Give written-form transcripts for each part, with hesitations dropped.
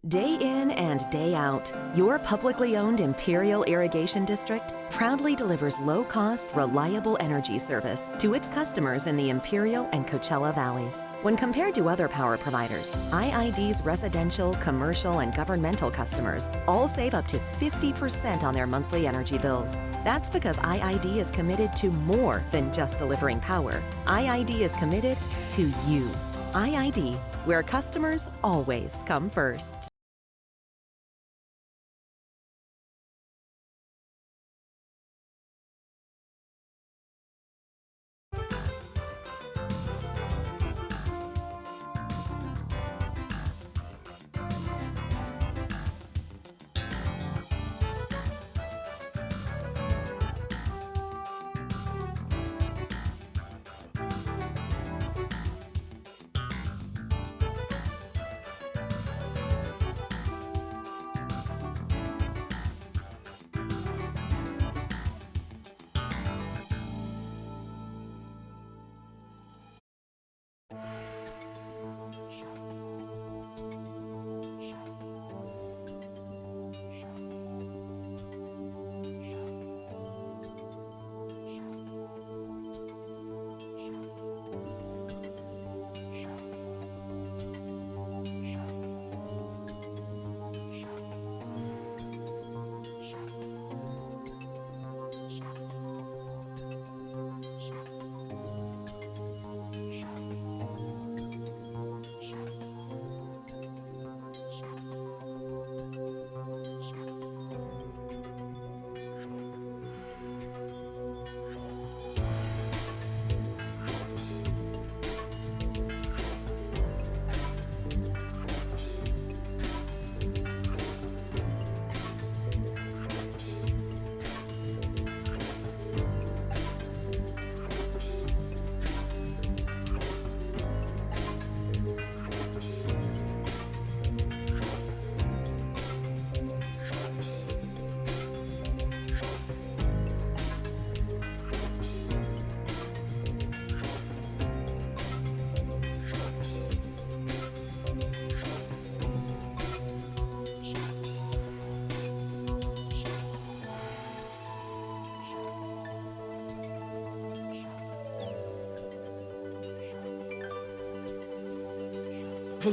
Day in and day out, your publicly owned Imperial Irrigation District proudly delivers low-cost, reliable energy service to its customers in the Imperial and Coachella Valleys. When compared to other power providers, IID's residential, commercial, and governmental customers all save up to 50% on their monthly energy bills. That's because IID is committed to more than just delivering power. IID is committed to you. IID, where customers always come first.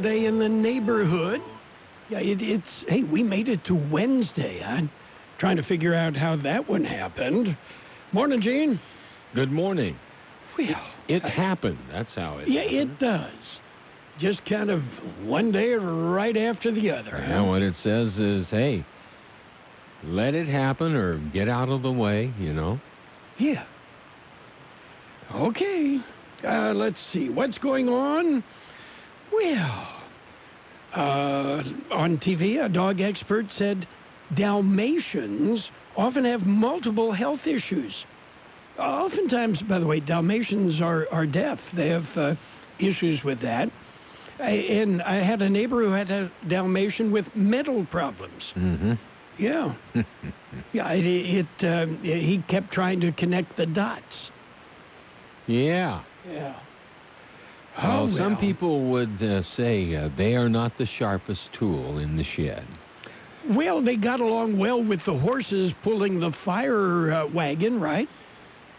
Day in the neighborhood. Yeah, hey, we made it to Wednesday. I'm trying to figure out how that one happened. Morning, Gene. Good morning. Well, it happened. That's how it Yeah, happened. it does. Just kind of one day right after the other. Yeah, what it says is, hey, let it happen or get out of the way, you know. Yeah. Okay. Let's see. What's going on? Well, on TV, a dog expert said Dalmatians often have multiple health issues. Oftentimes, by the way, Dalmatians are deaf. They have issues with that. And I had a neighbor who had a Dalmatian with mental problems. Mm-hmm. Yeah. Yeah, he kept trying to connect the dots. Yeah. Yeah. Well, some people would say they are not the sharpest tool in the shed. Well, they got along well with the horses pulling the fire wagon, right?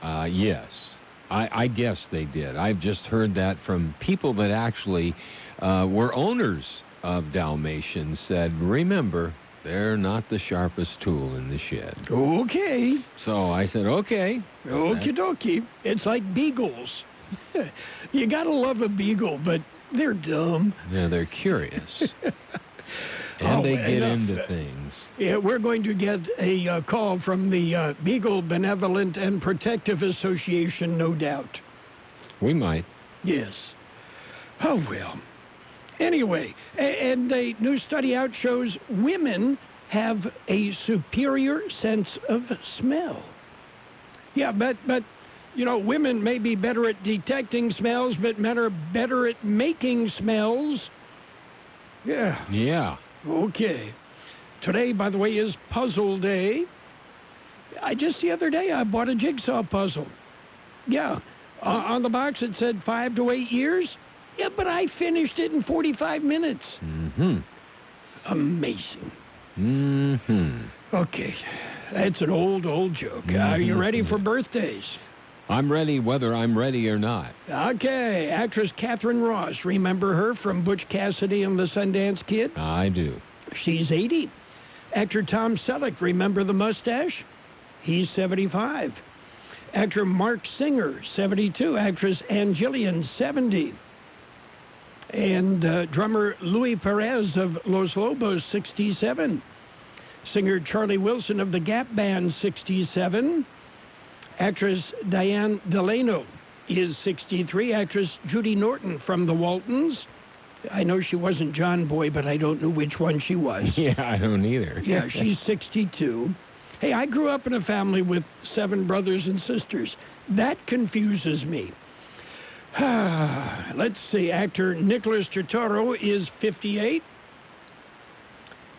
Yes. I guess they did. I've just heard that from people that actually were owners of Dalmatians said, remember, they're not the sharpest tool in the shed. Okay. So I said, okay. Okie dokie. It's like beagles. You gotta love a beagle, but they're dumb. Yeah, they're curious. And they get into things. Yeah, we're going to get a call from the Beagle Benevolent and Protective Association, no doubt. We might. Yes. Oh, well. Anyway, and a new study out shows women have a superior sense of smell. Yeah, but you know, women may be better at detecting smells, but men are better at making smells. Yeah. Yeah. Okay. Today, by the way, is Puzzle Day. The other day, I bought a jigsaw puzzle. Yeah. On the box, it said 5 to 8 years. Yeah, but I finished it in 45 minutes. Mm-hmm. Amazing. Mm-hmm. Okay, that's an old joke. Are you ready for birthdays? I'm ready whether I'm ready or not. Okay, actress Catherine Ross. Remember her from Butch Cassidy and the Sundance Kid? I do. She's 80. Actor Tom Selleck. Remember the mustache? He's 75. Actor Mark Singer, 72. Actress Ann Gillian, 70. And drummer Louis Perez of Los Lobos, 67. Singer Charlie Wilson of the Gap Band, 67. Actress Diane Delano is 63. Actress Judy Norton from the Waltons. I know she wasn't John Boy, but I don't know which one she was. Yeah, I don't either. Yeah, she's 62. Hey, I grew up in a family with 7 brothers and sisters. That confuses me. Let's see. Actor Nicholas Turturro is 58.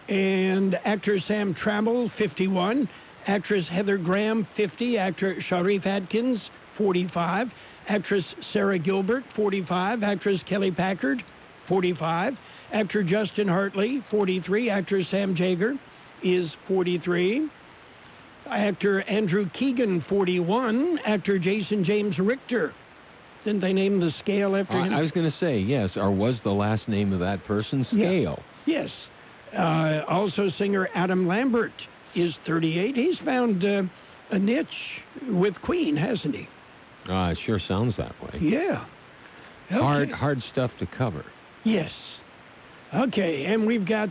And actor Sam Trammell, 51. Actress Heather Graham, 50. Actor Sharif Atkins, 45. Actress Sarah Gilbert, 45. Actress Kelly Packard, 45. Actor Justin Hartley, 43. Actor Sam Jager is 43. Actor Andrew Keegan, 41. Actor Jason James Richter. Didn't they name the scale after him? I was going to say, yes, or was the last name of that person Scale? Yeah. Yes. Also, singer Adam Lambert is 38. He's found a niche with Queen, hasn't he? It sure sounds that way. Yeah. Okay. Hard stuff to cover. Yes. Okay, and we've got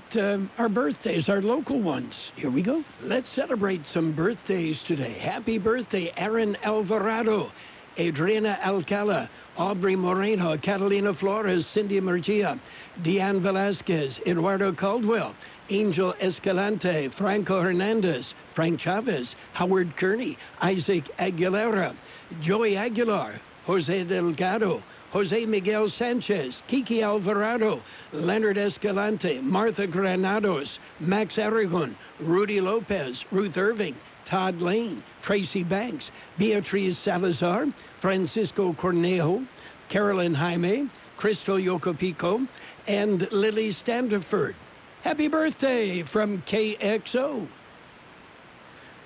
our birthdays, our local ones. Here we go. Let's celebrate some birthdays today. Happy birthday, Aaron Alvarado, Adriana Alcala, Aubrey Moreno, Catalina Flores, Cindy Murgia, Deanne Velasquez, Eduardo Caldwell, Angel Escalante, Franco Hernandez, Frank Chavez, Howard Kearney, Isaac Aguilera, Joey Aguilar, Jose Delgado, Jose Miguel Sanchez, Kiki Alvarado, Leonard Escalante, Martha Granados, Max Aragon, Rudy Lopez, Ruth Irving, Todd Lane, Tracy Banks, Beatriz Salazar, Francisco Cornejo, Carolyn Jaime, Crystal Yocopico, and Lily Standiford. Happy birthday from Kxo.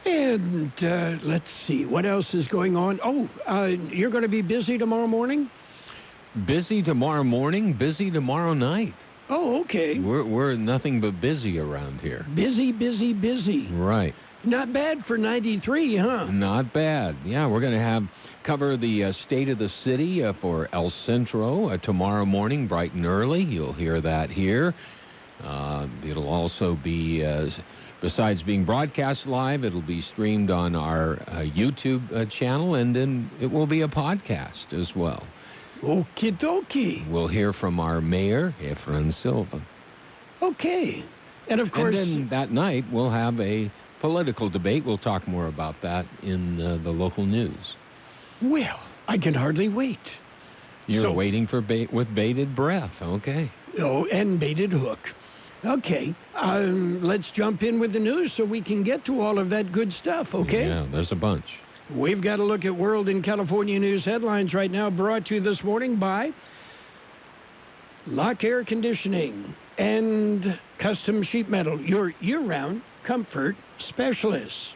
And let's see, what else is going on? Oh, you're going to be busy tomorrow morning? Busy tomorrow morning, busy tomorrow night. Oh, okay. We're nothing but busy around here. Busy, busy, busy. Right. Not bad for 93, huh? Not bad. Yeah, we're going to cover the state of the city for El Centro tomorrow morning, bright and early. You'll hear that here. It'll also be, besides being broadcast live, it'll be streamed on our YouTube channel, and then it will be a podcast as well. Okie dokie. We'll hear from our mayor, Efrain Silva. Okay. And of course... And then that night, we'll have a political debate. We'll talk more about that in the local news. Well, I can hardly wait. You're waiting for with bated breath. Okay. Oh, and bated hook. Okay. Let's jump in with the news so we can get to all of that good stuff, okay? Yeah, there's a bunch. We've got to look at World and California news headlines right now, brought to you this morning by Lock Air Conditioning and Custom Sheet Metal, your year-round comfort specialists.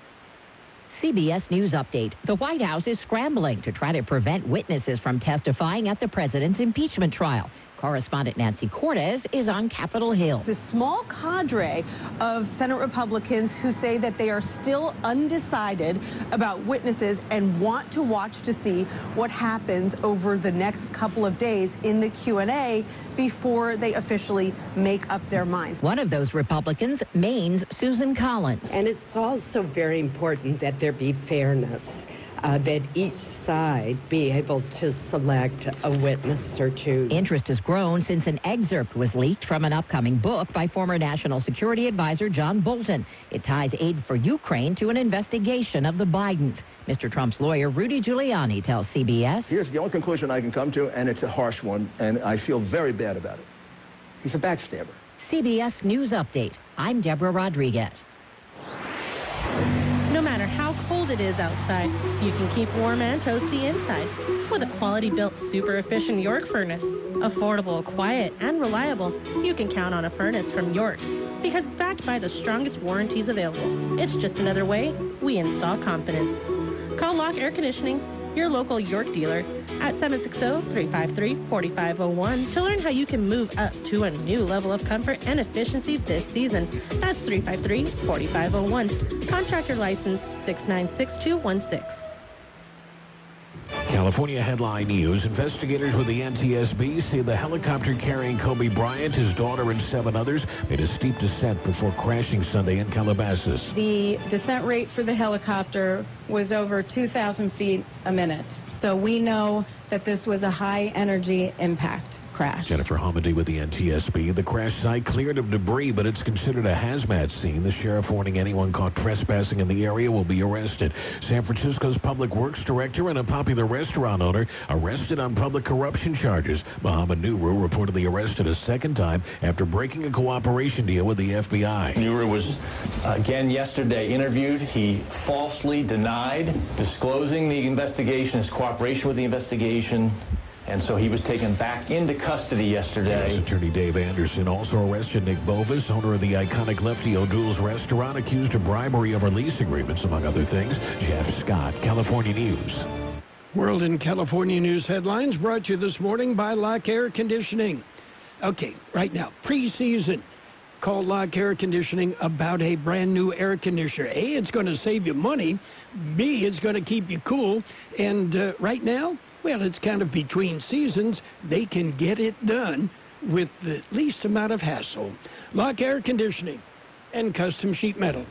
CBS News Update. The White House is scrambling to try to prevent witnesses from testifying at the president's impeachment trial. Correspondent Nancy Cortez is on Capitol Hill. This small cadre of Senate Republicans who say that they are still undecided about witnesses and want to watch to see what happens over the next couple of days in the Q&A before they officially make up their minds. One of those Republicans, Maine's Susan Collins. And it's also very important that there be fairness. That each side be able to select a witness or two. Interest has grown since an excerpt was leaked from an upcoming book by former National Security Advisor John Bolton. It ties aid for Ukraine to an investigation of the Bidens. Mr. Trump's lawyer, Rudy Giuliani, tells CBS. Here's the only conclusion I can come to, and it's a harsh one, and I feel very bad about it. He's a backstabber. CBS News Update. I'm Deborah Rodriguez. No matter how cold it is outside, you can keep warm and toasty inside with a quality-built, super-efficient York furnace. Affordable, quiet, and reliable, you can count on a furnace from York. because it's backed by the strongest warranties available. It's just another way we install confidence. Call Lock Air Conditioning, your local York dealer, at 760-353-4501 to learn how you can move up to a new level of comfort and efficiency this season. That's 353-4501. Contractor license 6966216. California headline news. Investigators with the NTSB say the helicopter carrying Kobe Bryant, his daughter, and 7 others made a steep descent before crashing Sunday in Calabasas. The descent rate for the helicopter was over 2,000 feet a minute. So we know that this was a high-energy impact crash. Jennifer Hamady with the NTSB. The crash site cleared of debris, but it's considered a hazmat scene. The sheriff warning anyone caught trespassing in the area will be arrested. San Francisco's public works director and a popular restaurant owner arrested on public corruption charges. Mohammed Nuru reportedly arrested a second time after breaking a cooperation deal with the FBI. Nuru was again yesterday interviewed. He falsely denied disclosing the investigation, his cooperation with the investigation. And so he was taken back into custody yesterday. U.S. Attorney Dave Anderson also arrested Nick Bovis, owner of the iconic Lefty O'Doul's restaurant, accused of bribery over lease agreements, among other things. Jeff Scott, California News. World and California News headlines brought to you this morning by Lock Air Conditioning. Okay, right now, preseason. Call Lock Air Conditioning about a brand new air conditioner. A, it's going to save you money. B, it's going to keep you cool. And right now, well, it's kind of between seasons. They can get it done with the least amount of hassle. Lock Air Conditioning and Custom Sheet Metal.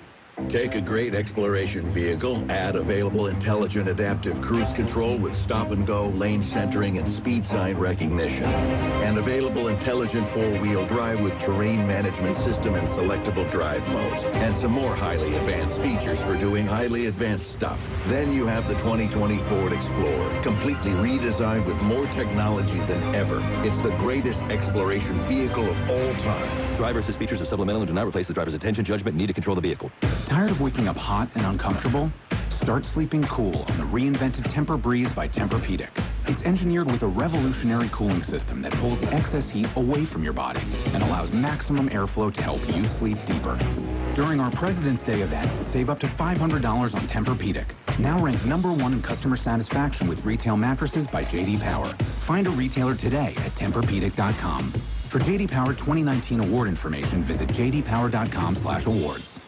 Take a great exploration vehicle, add available intelligent adaptive cruise control with stop and go, lane centering, and speed sign recognition. And available intelligent four-wheel drive with terrain management system and selectable drive modes. And some more highly advanced features for doing highly advanced stuff. Then you have the 2020 Ford Explorer, completely redesigned with more technology than ever. It's the greatest exploration vehicle of all time. Driver assist features are supplemental and do not replace the driver's attention, judgment, need to control the vehicle. Tired of waking up hot and uncomfortable? Start sleeping cool on the reinvented Tempur-Breeze by Tempur-Pedic. It's engineered with a revolutionary cooling system that pulls excess heat away from your body and allows maximum airflow to help you sleep deeper. During our President's Day event, save up to $500 on Tempur-Pedic. Now ranked #1 in customer satisfaction with retail mattresses by J.D. Power. Find a retailer today at TempurPedic.com. For J.D. Power 2019 award information, visit jdpower.com/awards.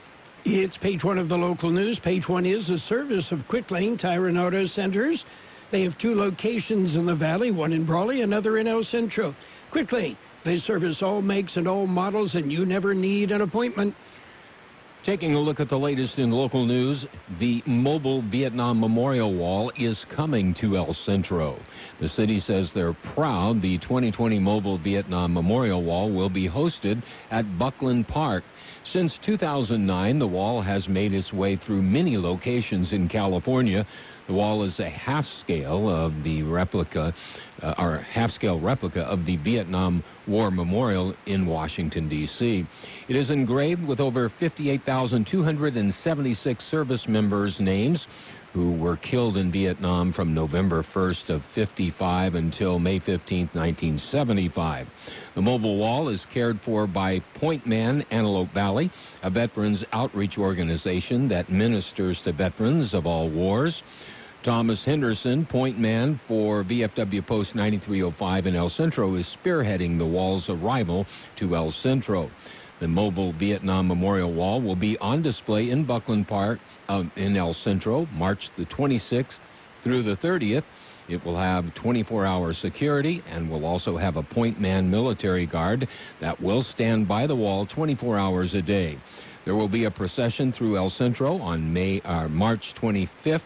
It's page 1 of the local news. Page 1 is a service of Quick Lane Tire and Auto Centers. They have 2 locations in the valley, one in Brawley, another in El Centro. Quick Lane, they service all makes and all models, and you never need an appointment. Taking a look at the latest in local news, the mobile Vietnam Memorial Wall is coming to El Centro. The city says they're proud the 2020 mobile Vietnam Memorial Wall will be hosted at Buckley Park. Since 2009, the wall has made its way through many locations in California. The wall is a half-scale of the replica, half-scale replica of the Vietnam War Memorial in Washington, D.C. It is engraved with over 58,276 service members' names who were killed in Vietnam from November 1st of 55 until May 15th, 1975. The mobile wall is cared for by Point Man Antelope Valley, a veterans outreach organization that ministers to veterans of all wars. Thomas Henderson, point man for VFW Post 9305 in El Centro, is spearheading the wall's arrival to El Centro. The mobile Vietnam Memorial Wall will be on display in Buckley Park in El Centro, March the 26th through the 30th. It will have 24-hour security and will also have a point man military guard that will stand by the wall 24 hours a day. There will be a procession through El Centro on March 25th.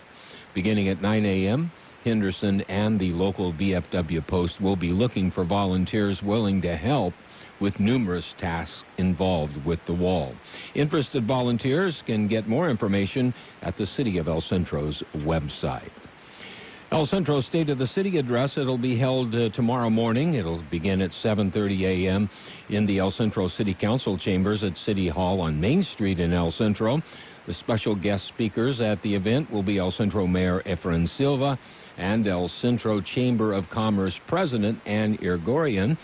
Beginning at 9 a.m., Henderson and the local VFW Post will be looking for volunteers willing to help with numerous tasks involved with the wall. Interested volunteers can get more information at the City of El Centro's website. El Centro State of the City address, it'll be held tomorrow morning. It'll begin at 7:30 a.m. in the El Centro City Council chambers at City Hall on Main Street in El Centro. The special guest speakers at the event will be El Centro Mayor Efren Silva and El Centro Chamber of Commerce President Ann Irgorian.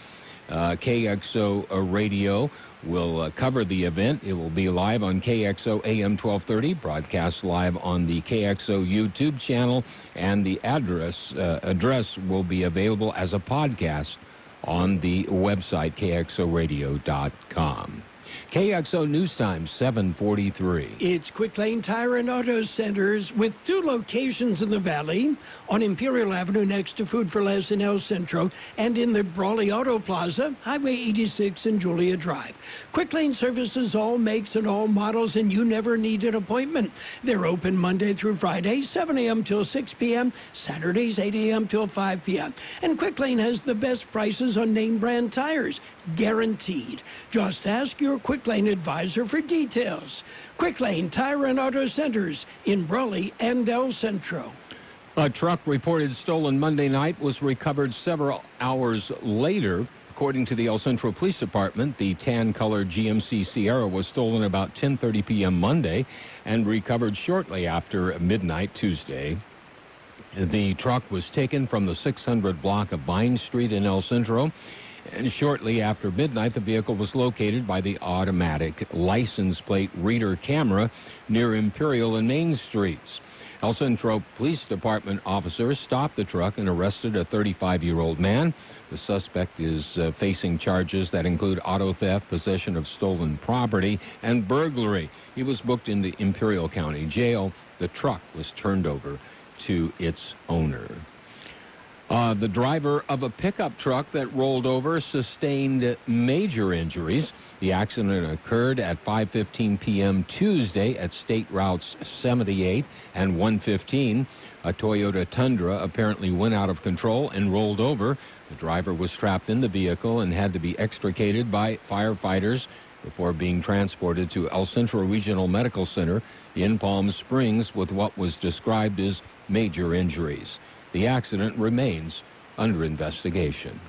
KXO Radio will cover the event. It will be live on KXO AM 1230, broadcast live on the KXO YouTube channel, and the address will be available as a podcast on the website, kxoradio.com. KXO News Time, 7:43. It's Quick Lane Tire and Auto Centers with 2 locations in the Valley, on Imperial Avenue next to Food for Less in El Centro, and in the Brawley Auto Plaza, Highway 86 and Julia Drive. Quick Lane services all makes and all models, and you never need an appointment. They're open Monday through Friday, 7 a.m. till 6 p.m., Saturdays 8 a.m. till 5 p.m. And Quick Lane has the best prices on name brand tires, guaranteed. Just ask your Quick Lane advisor for details. Quick Lane Tire and Auto Centers in Brawley and El Centro. A truck reported stolen Monday night was recovered several hours later. According to the El Centro Police Department, the tan-colored GMC Sierra was stolen about 10:30 p.m. Monday and recovered shortly after midnight Tuesday. The truck was taken from the 600 block of Vine Street in El Centro, and shortly after midnight, the vehicle was located by the automatic license plate reader camera near Imperial and Main Streets. El Centro Police Department officers stopped the truck and arrested a 35-year-old man. The suspect is facing charges that include auto theft, possession of stolen property, and burglary. He was booked into Imperial County Jail. The truck was turned over to its owner. The driver of a pickup truck that rolled over sustained major injuries. The accident occurred at 5:15 p.m. Tuesday at State Routes 78 and 115. A Toyota Tundra apparently went out of control and rolled over. The driver was trapped in the vehicle and had to be extricated by firefighters before being transported to El Centro Regional Medical Center in Palm Springs with what was described as major injuries. The accident remains under investigation.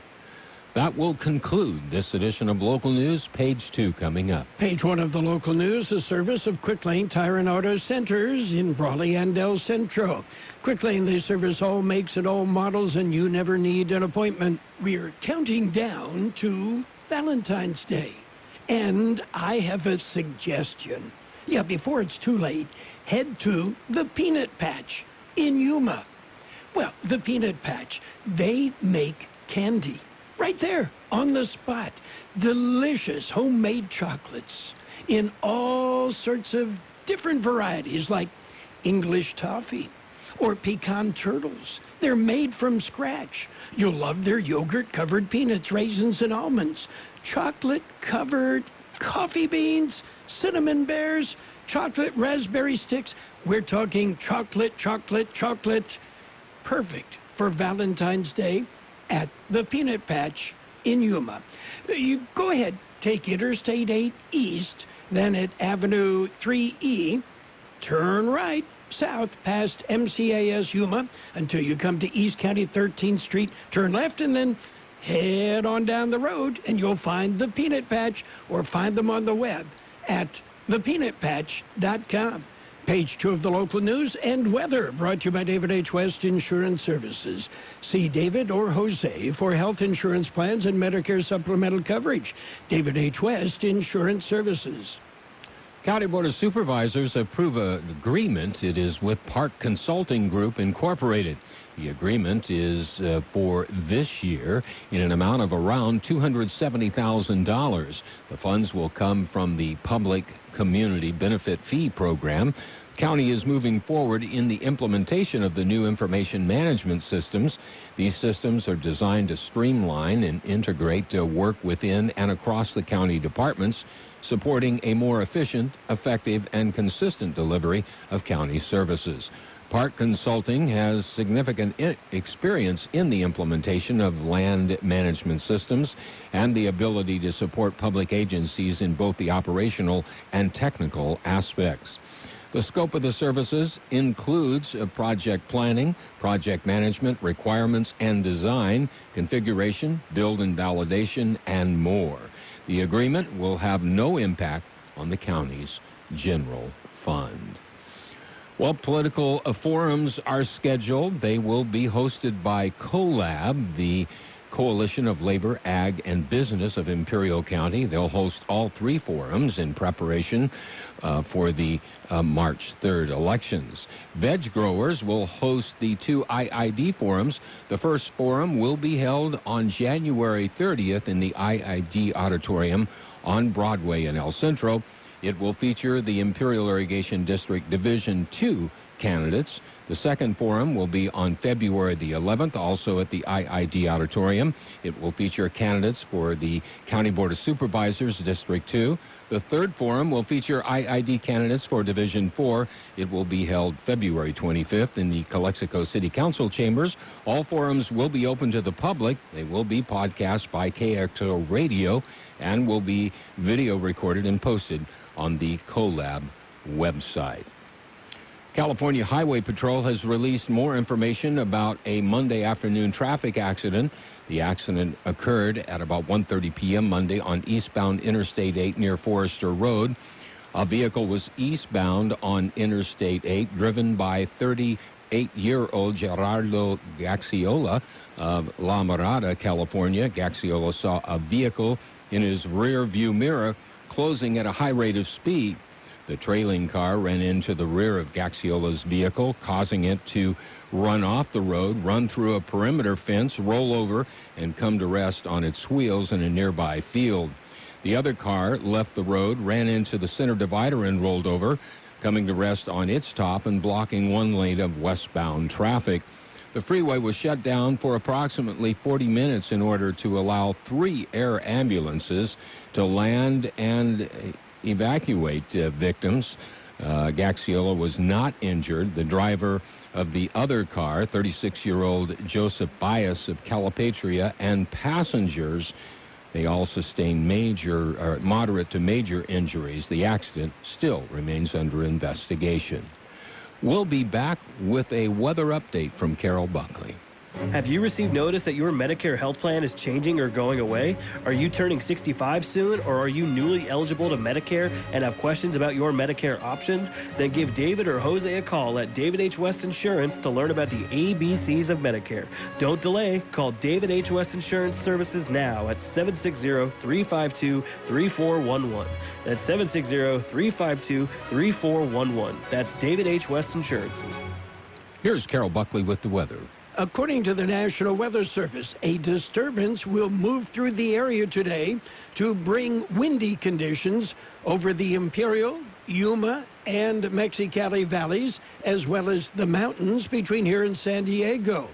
That will conclude this edition of Local News. Page 2 coming up. Page 1 of the Local News, a service of Quick Lane Tire and Auto Centers in Brawley and El Centro. Quick Lane, they service all makes and all models, and you never need an appointment. We're counting down to Valentine's Day, and I have a suggestion. Yeah, before it's too late, head to the Peanut Patch in Yuma. Well, the Peanut Patch, they make candy right there on the spot. Delicious homemade chocolates in all sorts of different varieties, like English toffee or pecan turtles. They're made from scratch. You'll love their yogurt-covered peanuts, raisins, and almonds, chocolate-covered coffee beans, cinnamon bears, chocolate raspberry sticks. We're talking chocolate, chocolate, chocolate. Perfect for Valentine's Day at the Peanut Patch in Yuma. You go ahead, take Interstate 8 East, then at Avenue 3E, turn right south past MCAS Yuma until you come to East County 13th Street, turn left, and then head on down the road, and you'll find the Peanut Patch, or find them on the web at thepeanutpatch.com. Page 2 of the Local News and Weather, brought to you by David H. West Insurance Services. See David or Jose for health insurance plans and Medicare supplemental coverage. David H. West Insurance Services. County Board of Supervisors approve an agreement. It is with Park Consulting Group Incorporated. The agreement is for this year in an amount of around $270,000. The funds will come from the Public Community Benefit Fee Program. The county is moving forward in the implementation of the new information management systems. These systems are designed to streamline and integrate work within and across the county departments, supporting a more efficient, effective, and consistent delivery of county services. Park Consulting has significant experience in the implementation of land management systems and the ability to support public agencies in both the operational and technical aspects. The scope of the services includes project planning, project management, requirements and design, configuration, build and validation, and more. The agreement will have no impact on the county's general fund. Well, political forums are scheduled. They will be hosted by CoLab. The Coalition of Labor, Ag, and Business of Imperial County. They'll host all 3 forums in preparation for the March 3rd elections. Veg growers will host the 2 IID forums. The first forum will be held on January 30th in the IID Auditorium on Broadway in El Centro. It will feature the Imperial Irrigation District Division 2 candidates. The second forum will be on February the 11th, also at the IID Auditorium. It will feature candidates for the County Board of Supervisors, District 2. The third forum will feature IID candidates for Division 4. It will be held February 25th in the Calexico City Council chambers. All forums will be open to the public. They will be podcast by Kxo Radio and will be video recorded and posted on the CoLab website. California Highway Patrol has released more information about a Monday afternoon traffic accident. The accident occurred at about 1:30 p.m. Monday on eastbound Interstate 8 near Forester Road. A vehicle was eastbound on Interstate 8, driven by 38-year-old Gerardo Gaxiola of La Mirada, California. Gaxiola saw a vehicle in his rear view mirror closing at a high rate of speed. The trailing car ran into the rear of Gaxiola's vehicle, causing it to run off the road, run through a perimeter fence, roll over, and come to rest on its wheels in a nearby field. The other car left the road, ran into the center divider, and rolled over, coming to rest on its top and blocking one lane of westbound traffic. The freeway was shut down for approximately 40 minutes in order to allow 3 air ambulances to land and evacuate victims. Gaxiola was not injured. The driver of the other car, 36-year-old Joseph Bias of Calipatria, and passengers, they all sustained moderate to major injuries. The accident still remains under investigation. We'll be back with a weather update from Carroll Buckley. Have you received notice that your Medicare health plan is changing or going away? Are you turning 65 soon, or are you newly eligible to Medicare and have questions about your Medicare options? Then give David or Jose a call at David H. West Insurance to learn about the ABCs of Medicare. Don't delay. Call David H. West Insurance Services now at 760-352-3411. That's 760-352-3411. That's David H. West Insurance. Here's Carroll Buckley with the weather. According to the National Weather Service, a disturbance will move through the area today to bring windy conditions over the Imperial, Yuma, and Mexicali valleys, as well as the mountains between here and San Diego.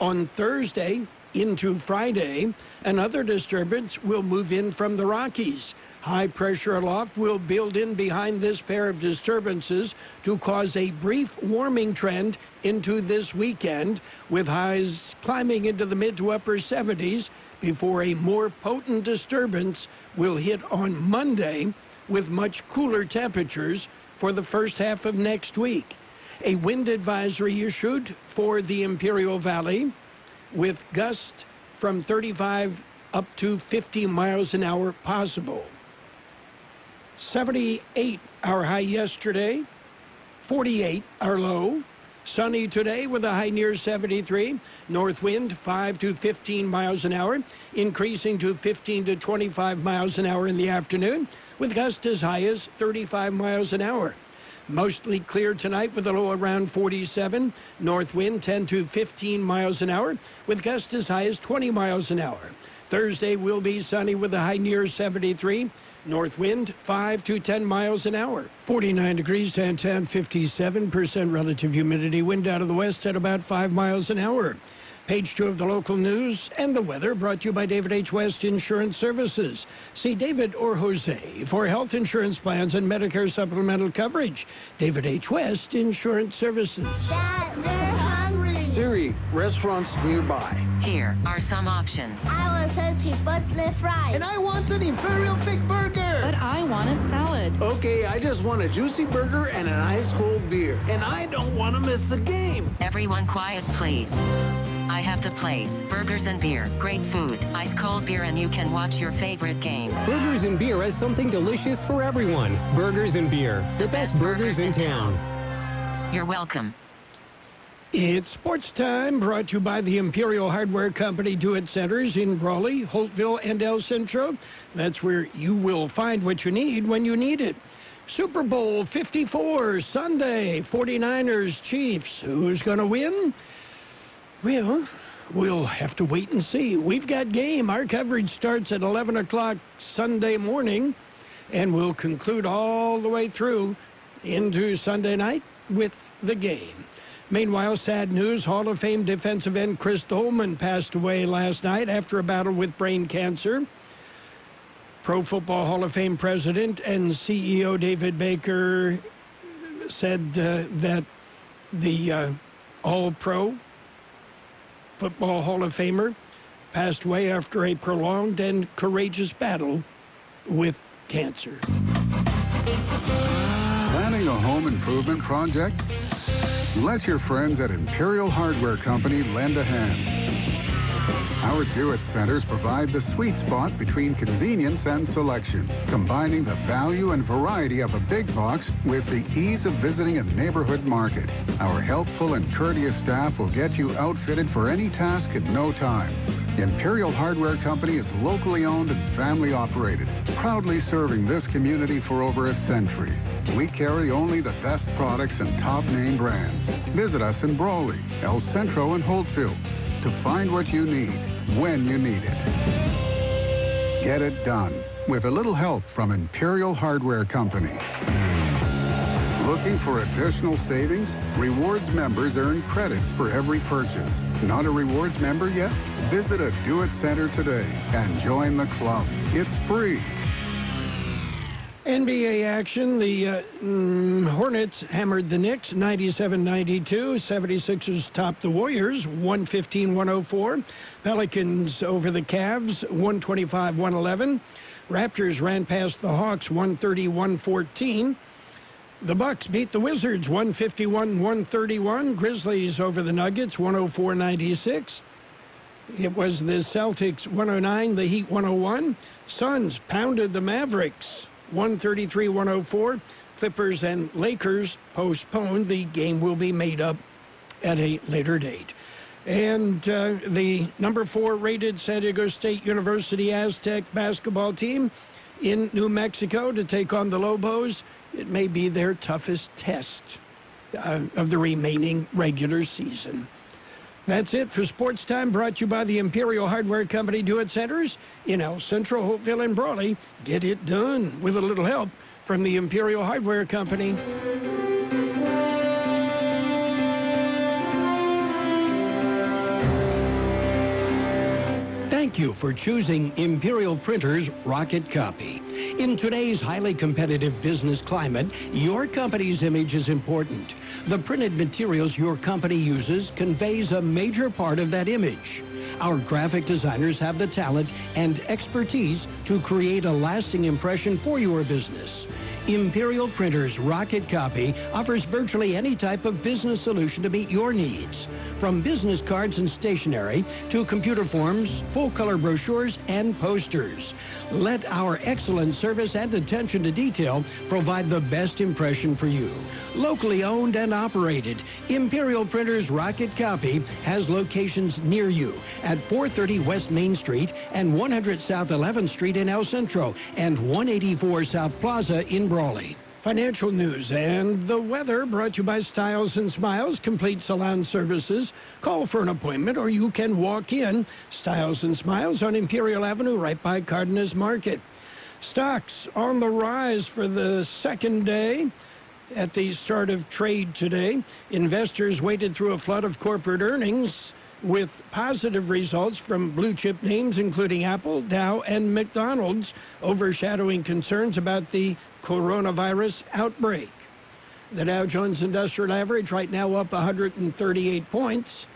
On Thursday into Friday, another disturbance will move in from the Rockies. High pressure aloft will build in behind this pair of disturbances to cause a brief warming trend into this weekend, with highs climbing into the mid to upper 70s before a more potent disturbance will hit on Monday with much cooler temperatures for the first half of next week. A wind advisory issued for the Imperial Valley with gusts from 35 up to 50 miles an hour possible. 78 our high yesterday, 48 our low. Sunny today with a high near 73. North wind 5 to 15 miles an hour, increasing to 15 to 25 miles an hour in the afternoon, with gusts as high as 35 miles an hour. Mostly clear tonight with a low around 47. North wind 10 to 15 miles an hour, with gusts as high as 20 miles an hour. Thursday will be sunny with a high near 73. North wind 5 to 10 miles an hour. 49 degrees downtown, 57% relative humidity. Wind out of the west at about 5 miles an hour. Page 2 of the local news and the weather brought to you by David H. West Insurance Services. See David or Jose for health insurance plans and Medicare supplemental coverage. David H. West Insurance Services. Dad, they're hungry. Siri, restaurants nearby. Here are some options. I want some chipotle fries. And I want an Imperial Thick Burger. But I want a salad. Okay, I just want a juicy burger and an ice cold beer. And I don't want to miss the game. Everyone quiet, please. I have the place. Burgers and beer. Great food. Ice cold beer, and you can watch your favorite game. Burgers and Beer has something delicious for everyone. Burgers and Beer. The best burgers in town. You're welcome. It's sports time, brought to you by the Imperial Hardware Company Do-It Centers in Brawley, Holtville, and El Centro. That's where you will find what you need when you need it. Super Bowl 54, Sunday, 49ers, Chiefs. Who's going to win? Well, we'll have to wait and see. We've got game. Our coverage starts at 11 o'clock Sunday morning, and we'll conclude all the way through into Sunday night with the game. Meanwhile, sad news, Hall of Fame defensive end Chris Dolman passed away last night after a battle with brain cancer. Pro Football Hall of Fame president and CEO David Baker said that the All-Pro Football Hall of Famer passed away after a prolonged and courageous battle with cancer. Planning a home improvement project? Let your friends at Imperial Hardware Company lend a hand. Our Do-It Centers provide the sweet spot between convenience and selection, combining the value and variety of a big box with the ease of visiting a neighborhood market. Our helpful and courteous staff will get you outfitted for any task in no time. Imperial Hardware Company is locally owned and family operated, proudly serving this community for over a century. We carry only the best products and top name brands. Visit us in Brawley, El Centro, and Holtville to find what you need when you need it. Get it done with a little help from Imperial Hardware Company. Looking for additional savings? Rewards members earn credits for every purchase. Not a Rewards member yet? Visit a Do-It Center today and join the club. It's free. NBA action, the Hornets hammered the Knicks 97-92. 76ers topped the Warriors 115-104. Pelicans over the Cavs 125-111. Raptors ran past the Hawks 130-114. The Bucks beat the Wizards 151-131. Grizzlies over the Nuggets 104-96. It was the Celtics 109, the Heat 101. Suns pounded the Mavericks 133-104. Clippers and Lakers postponed. The game will be made up at a later date. And the number 4 rated San Diego State University Aztec basketball team in New Mexico to take on the Lobos. It may be their toughest test of the remaining regular season. That's it for Sports Time, brought to you by the Imperial Hardware Company Do-It Centers in El Centro, Holtville, and Brawley. Get it done with a little help from the Imperial Hardware Company. Thank you for choosing Imperial Printers Rocket Copy. In today's highly competitive business climate, your company's image is important. The printed materials your company uses conveys a major part of that image. Our graphic designers have the talent and expertise to create a lasting impression for your business. Imperial Printers Rocket Copy offers virtually any type of business solution to meet your needs. From business cards and stationery to computer forms, full-color brochures, and posters. Let our excellent service and attention to detail provide the best impression for you. Locally owned and operated, Imperial Printers Rocket Copy has locations near you at 430 West Main Street and 100 South 11th Street in El Centro and 184 South Plaza in Brawley. Financial news and the weather brought to you by Styles and Smiles, complete salon services. Call for an appointment or you can walk in. Styles and Smiles on Imperial Avenue right by Cardenas Market. Stocks on the rise for the second day. At the start of trade today, investors waded through a flood of corporate earnings with positive results from blue chip names including Apple, Dow, and McDonald's, overshadowing concerns about the coronavirus outbreak. The Dow Jones Industrial Average right now up 138 points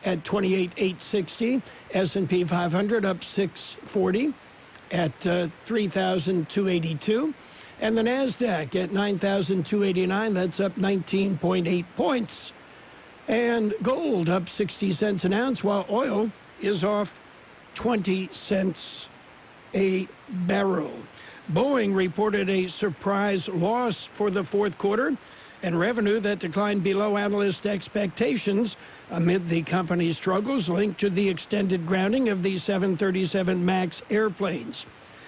at 28,860. S&P 500 up 640 at 3,282. And the NASDAQ at 9,289. That's up 19.8 points. And gold up 60 cents an ounce, while oil is off 20 cents a barrel. Boeing reported a surprise loss for the fourth quarter. and revenue that declined below analyst expectations amid the company's struggles linked to the extended grounding of the 737 MAX airplanes.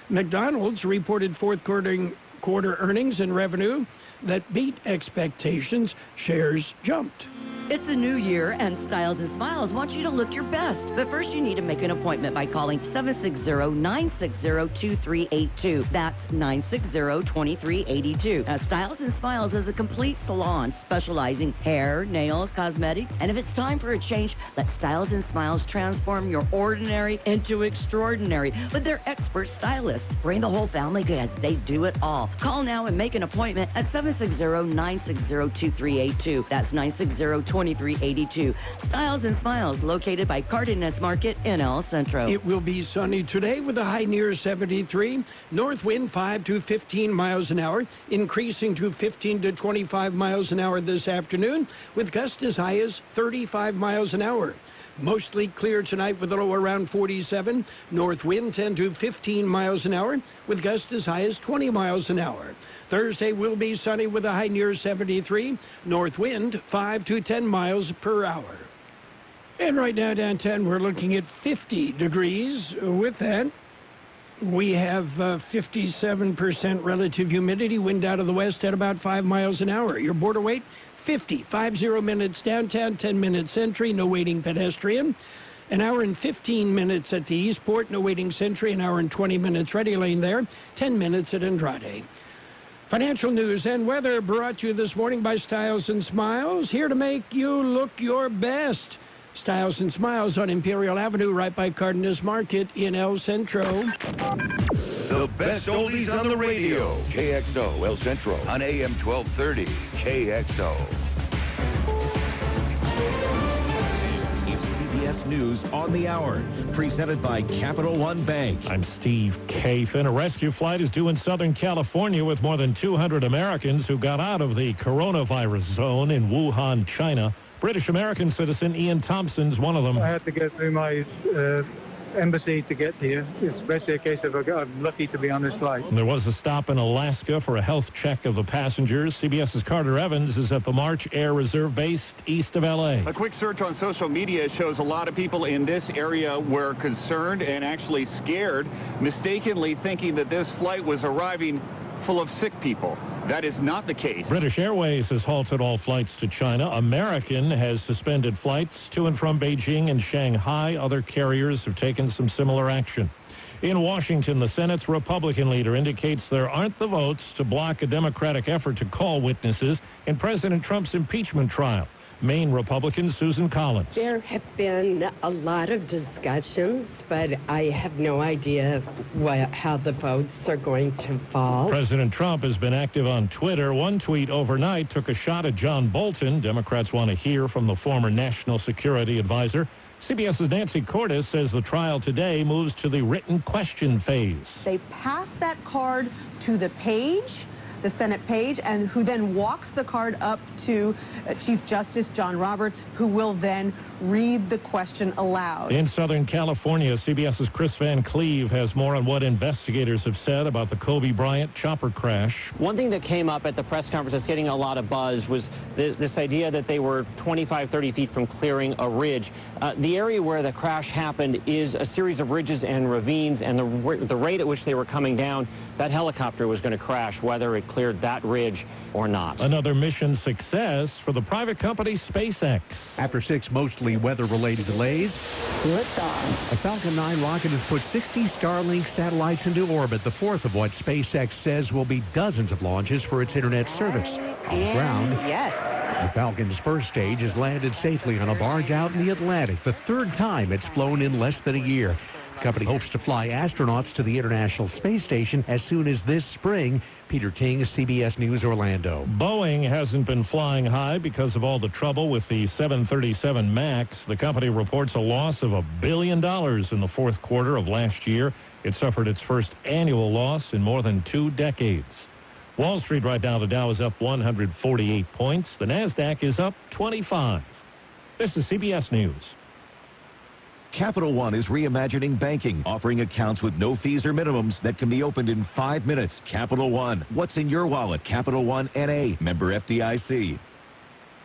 McDonald's reported fourth quarter earnings and revenue that beat expectations. Shares jumped. It's a new year, and Styles and Smiles want you to look your best. But first, you need to make an appointment by calling 760-960-2382. That's 960-2382. Now, Styles and Smiles is a complete salon specializing hair, nails, cosmetics, and if it's time for a change, let Styles and Smiles transform your ordinary into extraordinary with their expert stylists. Bring the whole family because they do it all. Call now and make an appointment at 760-960-2382. That's 960-2382. Styles and Smiles, located by Cardenas Market in El Centro. It will be sunny today with a high near 73. North wind 5 to 15 miles an hour, increasing to 15 to 25 miles an hour this afternoon, with gusts as high as 35 miles an hour. Mostly clear tonight with a low around 47. North wind 10 to 15 miles an hour, with gusts as high as 20 miles an hour. Thursday will be sunny with a high near 73. North wind 5 to 10 miles per hour. And right now downtown we're looking at 50 degrees. With that, we have 57% relative humidity, wind out of the west at about 5 miles an hour. Your border wait, 50 minutes downtown, 10 minutes entry, no waiting pedestrian. An hour and 15 minutes at the Eastport, no waiting Sentry. An hour and 20 minutes ready lane there, 10 minutes at Andrade. Financial news and weather brought to you this morning by Styles and Smiles, here to make you look your best. Styles and Smiles on Imperial Avenue, right by Cardenas Market in El Centro. The best oldies on the radio. KXO El Centro on AM 1230. KXO. CBS News on the Hour, presented by Capital One Bank. I'm Steve Kathan. A rescue flight is due in Southern California with more than 200 Americans who got out of the coronavirus zone in Wuhan, China. British-American citizen Ian Thompson's one of them. I had to go through my embassy to get here. It's basically a case of I'm lucky to be on this flight. There was a stop in Alaska for a health check of the passengers. CBS's Carter Evans is at the March Air Reserve based east of L.A. A quick search on social media shows a lot of people in this area were concerned and actually scared, mistakenly thinking that this flight was arriving full of sick people. That is not the case. British Airways has halted all flights to China. American has suspended flights to and from Beijing and Shanghai. Other carriers have taken some similar action. In Washington, the Senate's Republican leader indicates there aren't the votes to block a Democratic effort to call witnesses in President Trump's impeachment trial. Maine Republican Susan Collins. There have been a lot of discussions, but I have no idea how the votes are going to fall. President Trump has been active on Twitter. One tweet overnight took a shot at John Bolton. Democrats want to hear from the former national security advisor. CBS's Nancy Cordes says the trial today moves to the written question phase. They pass that card to the page, the Senate page, and who then walks the card up to Chief Justice John Roberts, who will then read the question aloud. In Southern California, CBS's Chris Van Cleve has more on what investigators have said about the Kobe Bryant chopper crash. One thing that came up at the press conference that's getting a lot of buzz was this idea that they were 25, 30 feet from clearing a ridge. The area where the crash happened is a series of ridges and ravines, and the rate at which they were coming down, that helicopter was going to crash, whether it cleared that ridge or not. Another mission success for the private company SpaceX. After 6 mostly weather-related delays, liftoff. a Falcon 9 rocket has put 60 Starlink satellites into orbit, the fourth of what SpaceX says will be dozens of launches for its internet service. On the ground, Yes. the Falcon's first stage has landed safely on a barge out in the Atlantic, the third time it's flown in less than a year. The company hopes to fly astronauts to the International Space Station as soon as this spring. Peter King, CBS News, Orlando. Boeing hasn't been flying high because of all the trouble with the 737 MAX. The company reports a loss of $1 billion in the fourth quarter of last year. It suffered its first annual loss in more than 2 decades. Wall Street right now, the Dow is up 148 points. The NASDAQ is up 25. This is CBS News. Capital One is reimagining banking, offering accounts with no fees or minimums that can be opened in 5 minutes. Capital One. What's in your wallet? Capital One N.A. Member FDIC.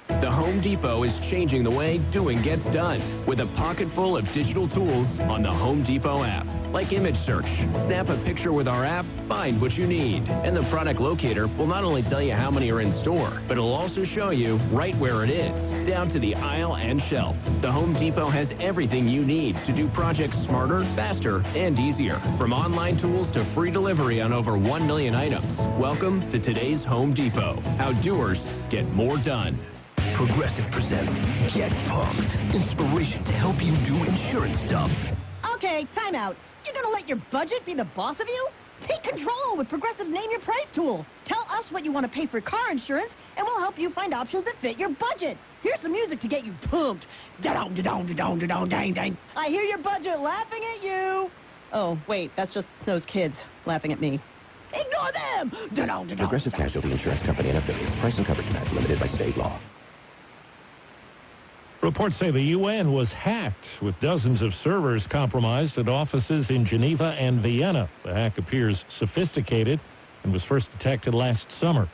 The Home Depot is changing the way doing gets done with a pocket full of digital tools on the Home Depot app. Like image search. Snap a picture with our app, find what you need. And the product locator will not only tell you how many are in store, but it'll also show you right where it is, down to the aisle and shelf. The Home Depot has everything you need to do projects smarter, faster, and easier. From online tools to free delivery on over 1 million items. Welcome to today's Home Depot. How doers get more done. Progressive presents Get Pumped. Inspiration to help you do insurance stuff. Okay, time out. You're gonna let your budget be the boss of you? Take control with Progressive's Name Your Price tool. Tell us what you want to pay for car insurance, and we'll help you find options that fit your budget. Here's some music to get you pumped. Da-dong, da-dong, da-dong, da-dong, dang, dang. I hear your budget laughing at you. Oh, wait, that's just those kids laughing at me. Ignore them! Da-dong, da-dong. Progressive Casualty Insurance Company and affiliates. Price and coverage match limited by state law. Reports say the UN was hacked, with dozens of servers compromised at offices in Geneva and Vienna. The hack appears sophisticated and was first detected last summer.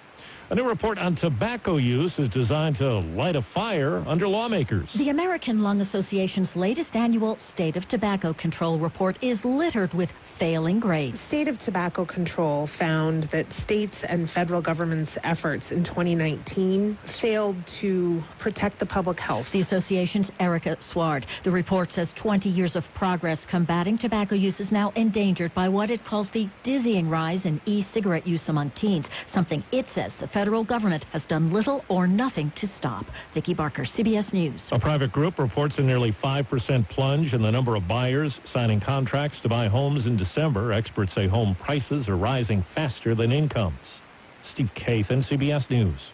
A new report on tobacco use is designed to light a fire under lawmakers. The American Lung Association's latest annual State of Tobacco Control report is littered with failing grades. State of Tobacco Control found that states and federal government's efforts in 2019 failed to protect the public health. The association's Erica Sward. The report says 20 years of progress combating tobacco use is now endangered by what it calls the dizzying rise in e-cigarette use among teens, something it says the federal government has done little or nothing to stop. Vicki Barker, CBS News. A private group reports a nearly 5% plunge in the number of buyers signing contracts to buy homes in December. Experts say home prices are rising faster than incomes. Steve Kathan, CBS News.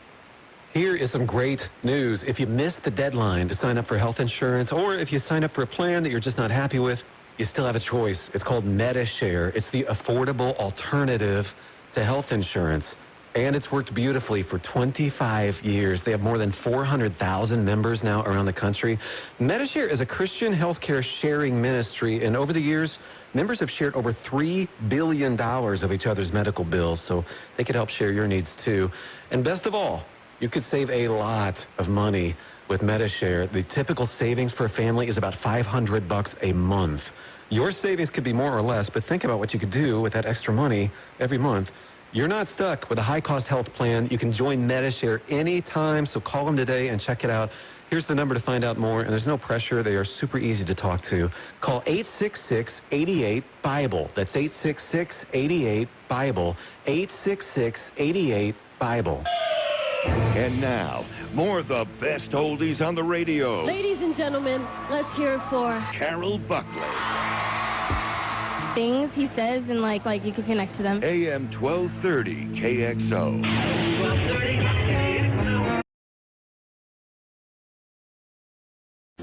Here is some great news. If you missed the deadline to sign up for health insurance, or if you sign up for a plan that you're just not happy with, you still have a choice. It's called MediShare. It's the affordable alternative to health insurance. And it's worked beautifully for 25 years. They have more than 400,000 members now around the country. MediShare is a Christian healthcare sharing ministry, and over the years, members have shared over $3 billion of each other's medical bills, so they could help share your needs too. And best of all, you could save a lot of money with MediShare. The typical savings for a family is about $500 a month. Your savings could be more or less, but think about what you could do with that extra money every month. You're not stuck with a high-cost health plan. You can join MediShare anytime, so call them today and check it out. Here's the number to find out more, and there's no pressure. They are super easy to talk to. Call 866-88-BIBLE. That's 866-88-BIBLE. 866-88-BIBLE. And now, more of the best oldies on the radio. Ladies and gentlemen, let's hear it for Carroll Buckley. Things he says and like you could connect to them. AM 1230 KXO.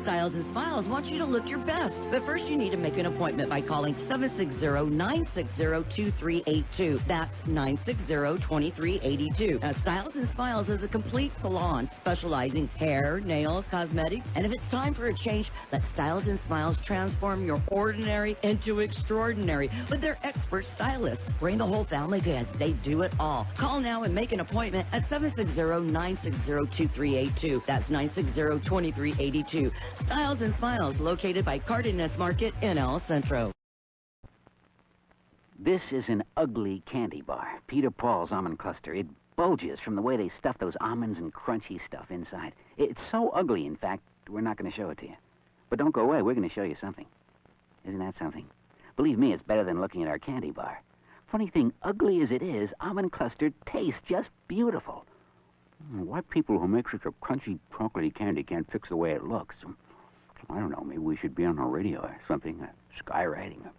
Styles and Smiles wants you to look your best. But first, you need to make an appointment by calling 760-960-2382. That's 960-2382. Now, Styles and Smiles is a complete salon specializing hair, nails, cosmetics. And if it's time for a change, let Styles and Smiles transform your ordinary into extraordinary with their expert stylists. Bring the whole family because they do it all. Call now and make an appointment at 760-960-2382. That's 960-2382. Styles and Smiles, located by Cardenas Market in El Centro. This is an ugly candy bar. Peter Paul's almond cluster. It bulges from the way they stuff those almonds and crunchy stuff inside. It's so ugly, in fact, we're not going to show it to you. But don't go away. We're going to show you something. Isn't that something? Believe me, it's better than looking at our candy bar. Funny thing, ugly as it is, almond cluster tastes just beautiful. Why people who make such a crunchy, chocolatey candy can't fix the way it looks? I don't know, maybe we should be on the radio or something, skywriting.